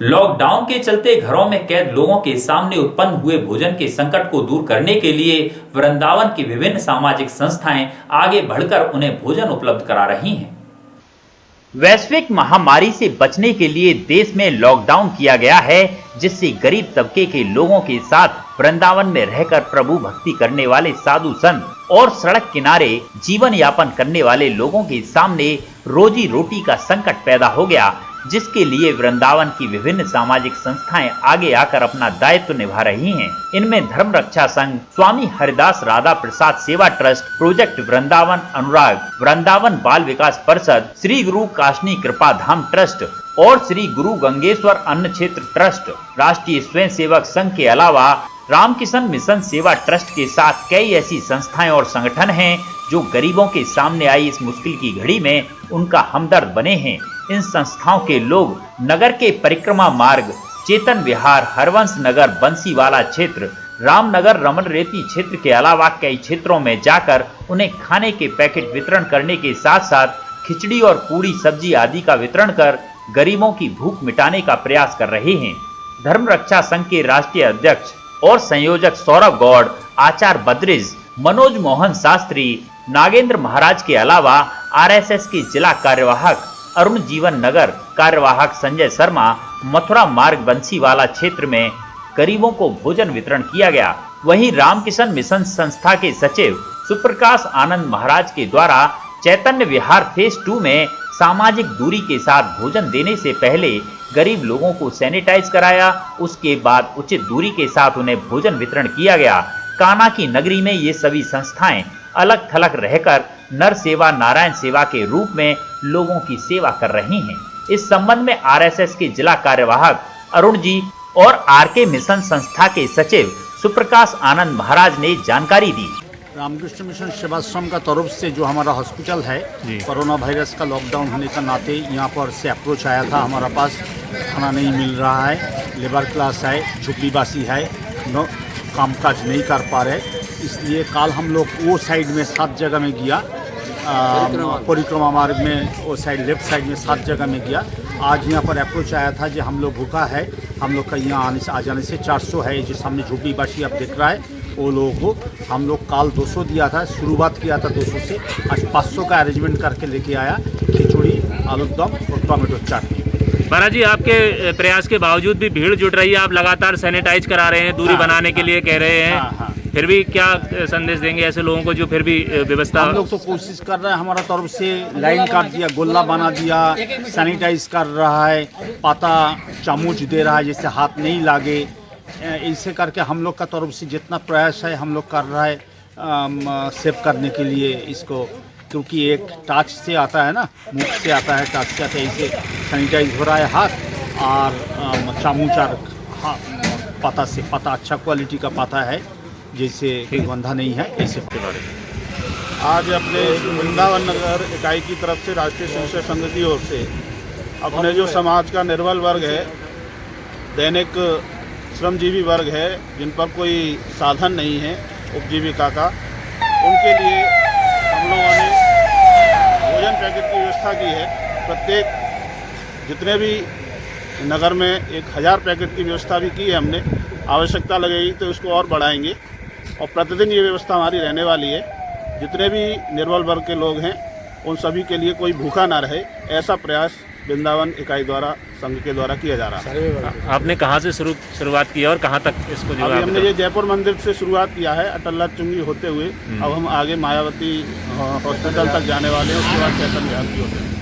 Lockdown के चलते घरों में कैद लोगों के सामने उत्पन्न हुए भोजन के संकट को दूर करने के लिए वृंदावन की विभिन्न सामाजिक संस्थाएं आगे बढ़कर उन्हें भोजन उपलब्ध करा रही हैं। वैश्विक महामारी से बचने के लिए देश में लॉकडाउन किया गया है, जिससे गरीब तबके के लोगों के साथ वृंदावन में रहकर प्रभु भक्ति करने वाले साधु संत और सड़क किनारे जीवन यापन करने वाले लोगों के सामने रोजी रोटी का संकट पैदा हो गया, जिसके लिए वृंदावन की विभिन्न सामाजिक संस्थाएं आगे आकर अपना दायित्व निभा रही हैं। इनमें धर्म रक्षा संघ, स्वामी हरिदास राधा प्रसाद सेवा ट्रस्ट, प्रोजेक्ट वृंदावन अनुराग, वृंदावन बाल विकास परिषद, श्री गुरु काशनी कृपा धाम ट्रस्ट और श्री गुरु गंगेश्वर अन्न क्षेत्र ट्रस्ट, राष्ट्रीय स्वयं सेवक संघ के अलावा रामकिशन मिशन सेवा ट्रस्ट के साथ कई ऐसी संस्थाएं और संगठन हैं जो गरीबों के सामने आई इस मुश्किल की घड़ी में उनका हमदर्द बने हैं। इन संस्थाओं के लोग नगर के परिक्रमा मार्ग, चेतन विहार, हरवंश नगर, बंसीवाला क्षेत्र, रामनगर, रमन रेती क्षेत्र के अलावा कई क्षेत्रों में जाकर उन्हें खाने के पैकेट वितरण करने के साथ साथ खिचड़ी और पूरी सब्जी आदि का वितरण कर गरीबों की भूख मिटाने का प्रयास कर रहे हैं। धर्म रक्षा संघ के राष्ट्रीय अध्यक्ष और संयोजक सौरभ गौड़, आचार्य बद्रिज, मनोज मोहन शास्त्री, नागेंद्र महाराज के अलावा आरएसएस के जिला कार्यवाहक अरुण जीवन नगर कार्यवाहक संजय शर्मा, मथुरा मार्ग बंसीवाला क्षेत्र में गरीबों को भोजन वितरण किया गया। वहीं रामकिशन मिशन संस्था के सचिव सुप्रकाश आनंद महाराज के द्वारा चैतन्य विहार फेज 2 में सामाजिक दूरी के साथ भोजन देने से पहले गरीब लोगों को सैनिटाइज कराया, उसके बाद उचित दूरी के साथ उन्हें भोजन वितरण किया गया। कान्हा की नगरी में ये सभी संस्थाएं अलग थलग रहकर नर सेवा नारायण सेवा के रूप में लोगों की सेवा कर रही हैं। इस संबंध में आरएसएस के जिला कार्यवाहक अरुण जी और आरके मिशन संस्था के सचिव सुप्रकाश आनंद महाराज ने जानकारी दी। रामकृष्ण मिशन सेवाश्रम का तरफ से जो हमारा हॉस्पिटल है, कोरोना वायरस का लॉकडाउन होने का नाते यहाँ पर से अप्रोच आया था, हमारा पास खाना नहीं मिल रहा है, लेबर क्लास है, झुग्गीवासी है, कामकाज नहीं कर पा रहे, इसलिए कल हम लोग वो साइड में 7 जगह में गया, परिक्रमा मार्ग में वो साइड लेफ्ट साइड में 7 जगह में गया। आज यहाँ पर अप्रोच आया था जो हम लोग भूखा है, हम लोग का यहाँ आने से आ जाने से 400 है, जो सामने झुग्गीवासी आप देख रहा है, वो लोगों को हम लोग कल 200 दिया था, शुरुआत किया था 200 से, आज 500 का अरेंजमेंट करके लेके आया, खिचड़ी, आलू दम और टमाटो चाटनी। महाराज जी, आपके प्रयास के बावजूद भी भीड़ जुट रही है, आप लगातार सैनिटाइज करा रहे हैं, दूरी बनाने के लिए कह रहे हैं, फिर भी क्या संदेश देंगे ऐसे लोगों को जो फिर भी व्यवस्था? हम लोग तो कोशिश कर रहे हैं, हमारा तरफ से लाइन काट दिया, गोला बना दिया, सैनिटाइज कर रहा है, पाता चामच दे रहा है जिससे हाथ नहीं लागे, ऐसे करके हम लोग का तरफ से जितना प्रयास है हम लोग कर रहा है सेव करने के लिए इसको, क्योंकि एक टच से आता है ना, मुख से आता है, टच से आता है, इसे सैनिटाइज हो रहा है हाथ और चामच और पता से, पता अच्छा क्वालिटी का पता है जैसे गंधा नहीं है ऐसे के बारे में। आज अपने वृंदावन नगर इकाई की तरफ से राष्ट्रीय स्वयं संघ की ओर से अपने जो समाज का निर्बल वर्ग है, दैनिक श्रमजीवी वर्ग है, जिन पर कोई साधन नहीं है उपजीविका का, उनके लिए हम लोगों ने भोजन पैकेट की व्यवस्था की है। प्रत्येक जितने भी नगर में 1000 पैकेट की व्यवस्था भी की है हमने, आवश्यकता लगेगी तो उसको और बढ़ाएंगे और प्रतिदिन ये व्यवस्था हमारी रहने वाली है। जितने भी निर्बल वर्ग के लोग हैं उन सभी के लिए कोई भूखा ना रहे, ऐसा प्रयास वृंदावन इकाई द्वारा, संघ के द्वारा किया जा रहा है। आपने कहाँ से शुरुआत की और कहाँ तक इसको जो अभी हमने ये जयपुर मंदिर से शुरुआत किया है, अटल्ला चुंगी होते हुए अब हम आगे मायावती हॉस्पिटल तक जाने वाले हैं, उसके बाद चैतन्य विहार की होते हैं।